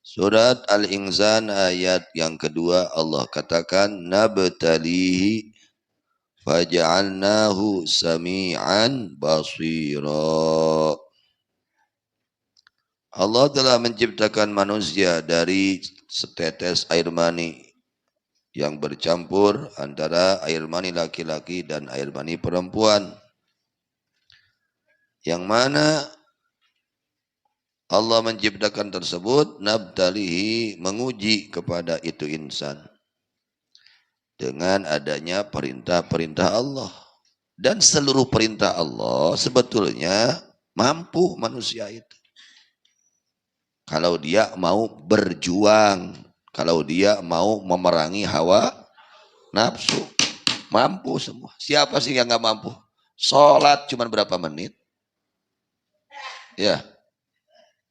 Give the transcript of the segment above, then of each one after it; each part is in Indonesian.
Surat Al-Insan ayat yang kedua Allah katakan nabtalihi faja'alnahu sami'an basira. Allah telah menciptakan manusia dari setetes air mani yang bercampur antara air mani laki-laki dan air mani perempuan. Yang mana Allah menciptakan tersebut nabtalihi menguji kepada itu insan dengan adanya perintah-perintah Allah. Dan seluruh perintah Allah sebetulnya mampu manusia itu. Kalau dia mau berjuang, kalau dia mau memerangi hawa nafsu, mampu semua. Siapa sih yang gak mampu? Sholat cuma berapa menit? Ya,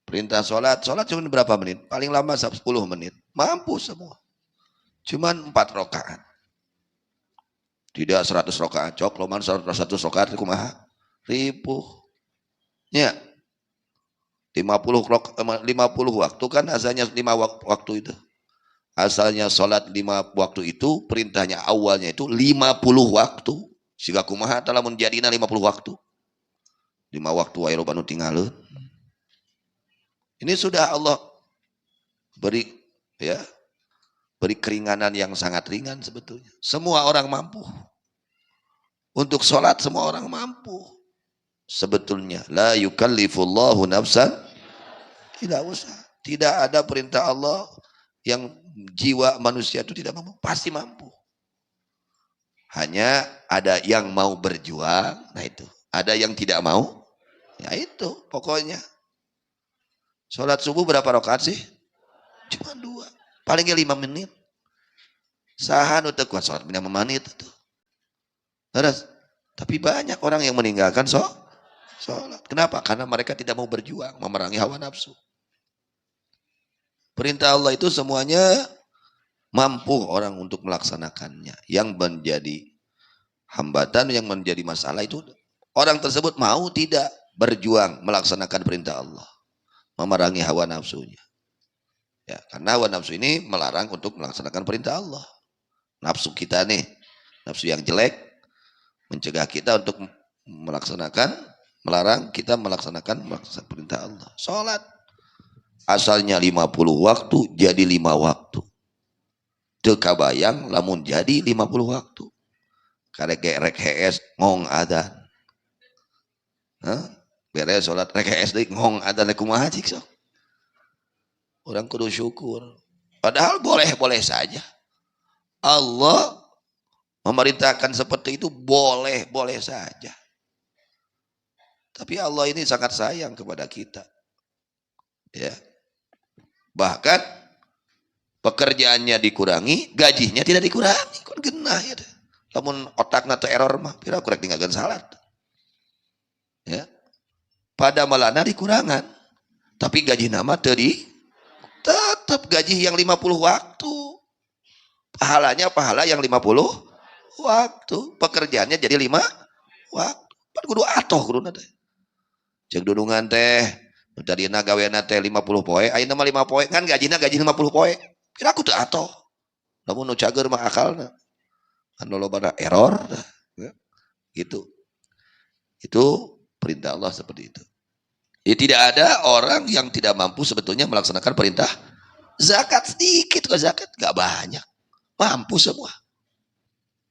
perintah sholat cuma berapa menit? Paling lama 10 menit. Mampu semua. Cuman 4 rakaat. Tidak 100 rakaat. Cok, loman 100 rakaat kumaha? Ribuh. Ya. 50 waktu kan asalnya 5 waktu itu. Asalnya sholat 5 waktu itu, perintahnya awalnya itu 50 waktu. Sehingga kumaha telah menjadinya 50 waktu. 5 waktu wae loba nu tinggalin. Ini sudah Allah beri ya, beri keringanan yang sangat ringan sebetulnya. Semua orang mampu. Untuk sholat semua orang mampu. Sebetulnya la yukallifullahu nafsan, tidak usah. Tidak ada perintah Allah yang jiwa manusia itu tidak mampu, pasti mampu. Hanya ada yang mau berjuang, nah itu. Ada yang tidak mau, ya itu pokoknya. Sholat subuh berapa rakaat sih? Cuma 2. Palingnya 5 menit. Sahan udah kuat sholat 5 menit itu. Terus, tapi banyak orang yang meninggalkan sholat. Kenapa? Karena mereka tidak mau berjuang, memerangi hawa nafsu. Perintah Allah itu semuanya mampu orang untuk melaksanakannya. Yang menjadi hambatan, yang menjadi masalah itu orang tersebut mau tidak berjuang melaksanakan perintah Allah, memerangi hawa nafsunya. Ya, karena hawa nafsu ini melarang untuk melaksanakan perintah Allah. Nafsu kita nih, nafsu yang jelek, mencegah kita untuk melarang kita melaksanakan perintah Allah. Sholat asalnya 50 waktu jadi 5 waktu. Teu kabayang lamun jadi 50 waktu. Karek rek HS ngong adan. Beres sholat rek HS deui ngong adan kumaha cik sok. Orang kudu syukur. Padahal boleh-boleh saja. Allah memerintahkan seperti itu boleh-boleh saja. Tapi Allah ini sangat sayang kepada kita. Ya. Bahkan pekerjaannya dikurangi, gajinya tidak dikurangi. Kan genah ya. Namun otakna teu error mah, pira kurang tinggalkan salat. Ya. Pada malana dikurangan. Tapi gaji nama tetap gaji yang 50 waktu. Pahalanya pahala yang 50 waktu. Pekerjaannya jadi 5 waktu. Pan kudu atoh kudu teh. Cek dudungan teh, tadina gaweana teh 50 poe, ayeuna mah 5 poe, kan gajina gaji 50 poe. Kira aku teu atoh. Lamun nu cager mah akalna. Anu lobana error ya. Gitu. Itu perintah Allah seperti itu. Ya, tidak ada orang yang tidak mampu sebetulnya melaksanakan perintah zakat. Sedikit kok zakat, gak banyak. Mampu semua.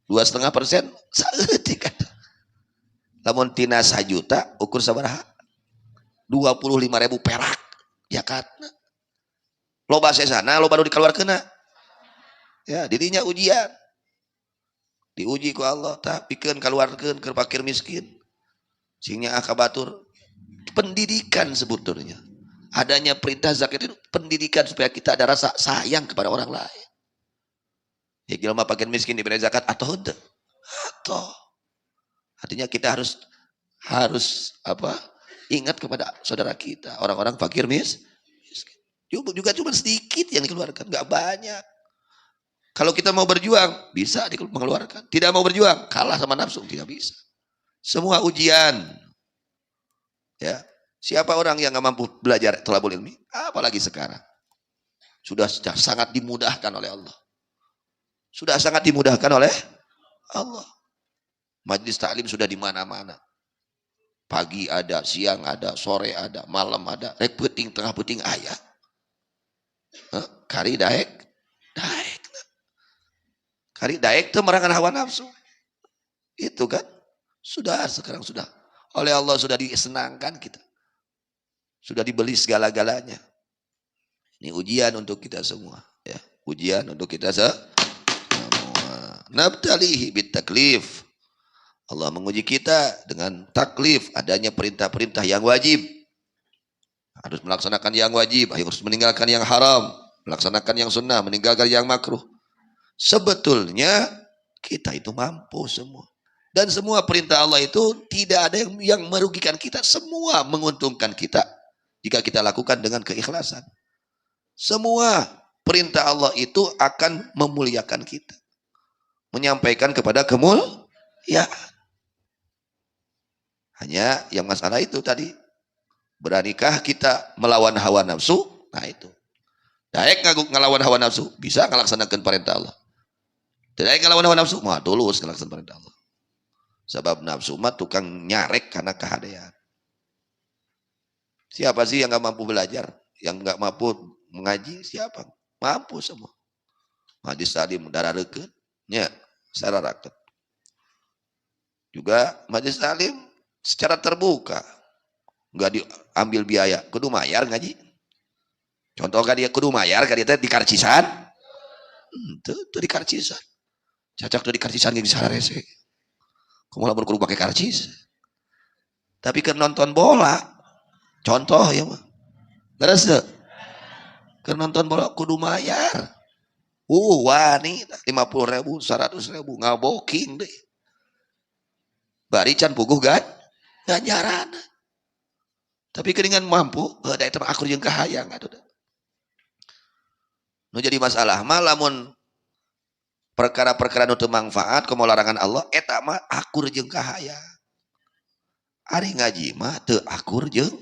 2,5% saeutik kan. Lamun tina 1 juta ukur sabaraha? 25.000 perak zakatna. Loba sesana, loba nu dikeluarkeunna. Ya, dirinya ujian. Diuji ku Allah, tah pikeun kaluarkeun keur fakir miskin. Singnya akabatur. Pendidikan sebetulnya. Adanya perintah zakat itu pendidikan supaya kita ada rasa sayang kepada orang lain. Ya jelema fakir miskin diberi zakat atau henteu? Atau. Artinya kita harus ingat kepada saudara kita, orang-orang fakir miskin. Juga cuma sedikit yang dikeluarkan, nggak banyak. Kalau kita mau berjuang, bisa mengeluarkan. Tidak mau berjuang, kalah sama nafsu, tidak bisa. Semua ujian. Ya, siapa orang yang nggak mampu belajar thalabul ilmi? Apalagi sekarang. Sudah sangat dimudahkan oleh Allah. Sudah sangat dimudahkan oleh Allah. Majelis taklim sudah di mana-mana. Pagi ada, siang ada, sore ada, malam ada, rek peuting tengah peuting aya. Kari daek. Kari daek itu merangan hawa nafsu. Itu kan. Sudah sekarang sudah. Oleh Allah sudah disenangkan kita. Sudah dibeli segala-galanya. Ini ujian untuk kita semua. Ya, ujian untuk kita semua. Nabtalihi bitaklif. Allah menguji kita dengan taklif. Adanya perintah-perintah yang wajib. Harus melaksanakan yang wajib. Harus meninggalkan yang haram. Melaksanakan yang sunnah. Meninggalkan yang makruh. Sebetulnya kita itu mampu semua. Dan semua perintah Allah itu tidak ada yang merugikan kita. Semua menguntungkan kita. Jika kita lakukan dengan keikhlasan. Semua perintah Allah itu akan memuliakan kita. Menyampaikan kepada kemuliaan. Hanya yang masalah itu tadi. Beranikah kita melawan hawa nafsu? Nah itu. Daek ngelawan hawa nafsu. Bisa ngelaksanakan perintah Allah. Tidak ngelawan hawa nafsu. Mah tulus ngelaksanakan perintah Allah. Sebab nafsu mah tukang nyarek karena kehadian. Siapa sih yang gak mampu belajar? Yang gak mampu mengaji? Siapa? Mampu semua. Hadis tadi darah reket. Ya, secara rakyat. Juga majelis taklim secara terbuka. Enggak diambil biaya. Kudu mayar ngaji. Contoh kan dia kudu mayar, kan dia di karcisan. Tuh di karcisan. Cacak tuh di karcisan gak bisa rese. Kamu lamun kudu pakai karcis. Tapi kan nonton bola. Contoh ya mah. Beres tuh. Kan nonton bola kudu mayar. Wani 50.000, 100.000 ngaboking deh. Bari can puguh kan? Ganjaran. Tapi keringan mampu, da eta mah akur jeung kahayang atuh. Nu jadi masalah mah lamun perkara-perkara nu teu manfaat komo larangan Allah eta mah akur jeung kahayang. Ari ngaji mah teu akur jeung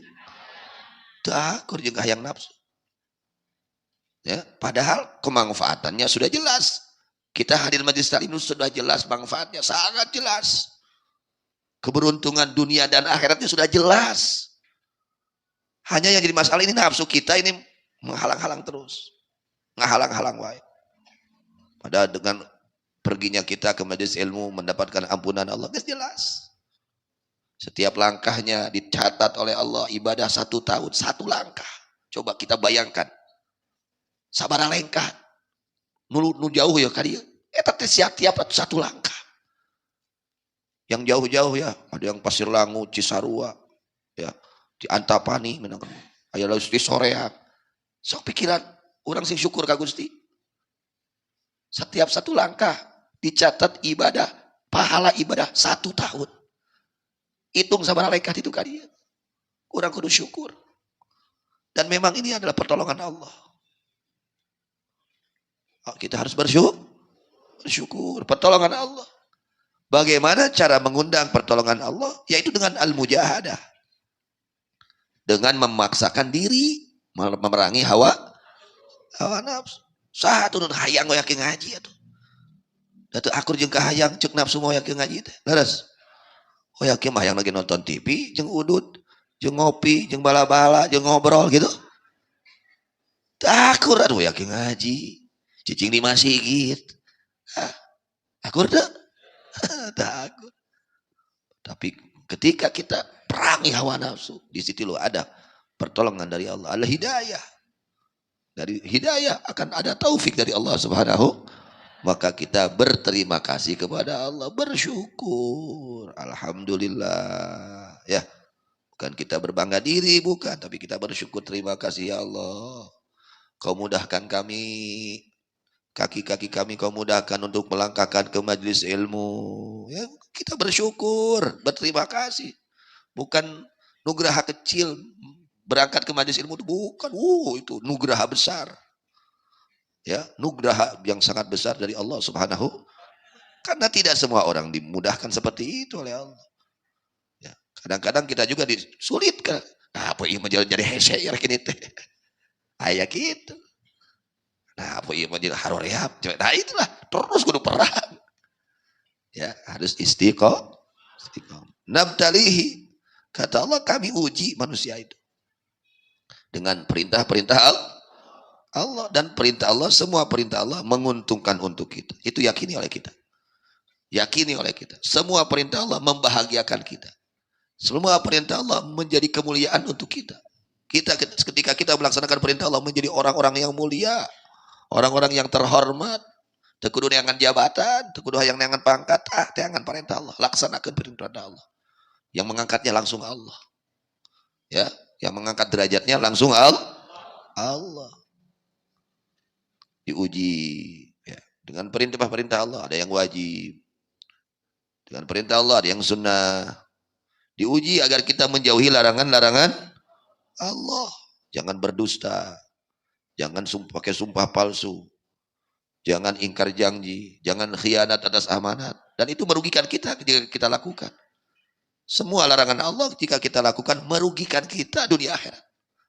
kahayang nafsu. Ya, padahal kemanfaatannya sudah jelas. Kita hadir majelis taklim sudah jelas manfaatnya, sangat jelas. Keberuntungan dunia dan akhiratnya sudah jelas. Hanya yang jadi masalah ini nafsu kita ini menghalang-halang terus. Ngahalang-halang wae. Padahal dengan perginya kita ke majelis ilmu mendapatkan ampunan Allah, jelas. Setiap langkahnya dicatat oleh Allah, ibadah 1 tahun, 1 langkah. Coba kita bayangkan. Sabaraha lengkah. Nu jauh ya kadieu. Eta teh tiap 1 langkah. Yang jauh-jauh ya, ada yang Pasir Langu, Cisarua, ya, di Antapani, aya di Soreang. Sok pikiran orang sing syukur ka Gusti. Setiap 1 langkah dicatat ibadah, pahala ibadah 1 tahun. Hitung sabaraha lengkah itu kadieu. Urang kudu syukur. Dan memang ini adalah pertolongan Allah. Kita harus bersyukur pertolongan Allah. Bagaimana cara mengundang pertolongan Allah? Yaitu dengan al-mujahadah. Dengan memaksakan diri memerangi hawa nafsu. Satu nun hayang yakin ngaji atuh. Datu akur jeung kahayang ceuk nafsu mau yakin ngaji teh. Leres. Yakin mah hayang lagi nonton TV jeung udud, jeung ngopi, jeung bala-bala, jeung ngobrol gitu. Akur aduh yakin ngaji. Cicing di masjid. Akur dah. Takut. Tapi ketika kita perangi hawa nafsu, di situ loh ada pertolongan dari Allah, ada hidayah. Dari hidayah akan ada taufik dari Allah Subhanahu. Maka kita berterima kasih kepada Allah, bersyukur. Alhamdulillah. Ya, bukan kita berbangga diri, bukan, tapi kita bersyukur, terima kasih ya Allah. Kau mudahkan kami. Kaki-kaki kami kau mudahkan untuk melangkahkan ke majelis ilmu. Ya, kita bersyukur, berterima kasih. Bukan nugraha kecil berangkat ke majelis ilmu, bukan. Itu nugraha besar. Ya, nugraha yang sangat besar dari Allah Subhanahu. Karena tidak semua orang dimudahkan seperti itu oleh Allah. Ya, kadang-kadang kita juga disulitkan. Nah, apa ini menjadi hese ya kini teh. Aya gitu. kok iya mah haroreap. Nah itulah terus kudu perang. Ya, harus istiqomah. Nabtalihi, kata Allah, kami uji manusia itu dengan perintah-perintah Allah, dan perintah Allah, semua perintah Allah menguntungkan untuk kita. Itu yakini oleh kita. Yakini oleh kita. Semua perintah Allah membahagiakan kita. Semua perintah Allah menjadi kemuliaan untuk kita. Ketika kita melaksanakan perintah Allah menjadi orang-orang yang mulia, orang-orang yang terhormat. Tekudu neangan jabatan, tekudu yang neangan pangkat, neangan perintah Allah. Laksanakan perintah Allah. Yang mengangkatnya langsung Allah. Ya, yang mengangkat derajatnya langsung Allah. Diuji ya, dengan perintah-perintah Allah. Ada yang wajib. Dengan perintah Allah ada yang sunnah. Diuji agar kita menjauhi larangan-larangan Allah. Jangan berdusta. Jangan pakai sumpah palsu. Jangan ingkar janji. Jangan khianat atas amanat. Dan itu merugikan kita ketika kita lakukan. Semua larangan Allah jika kita lakukan merugikan kita dunia akhirat.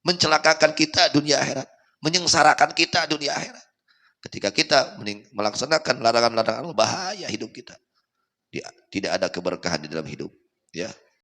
Mencelakakan kita dunia akhirat. Menyengsarakan kita dunia akhirat. Ketika kita melaksanakan larangan-larangan Allah, bahaya hidup kita. Tidak ada keberkahan di dalam hidup. Ya.